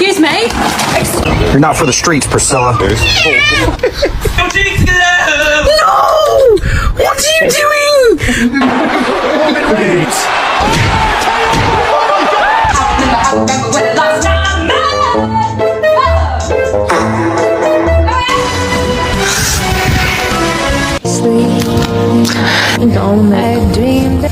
Excuse me? You're not for the streets, Priscilla. No! What are you doing? Don't I dreamed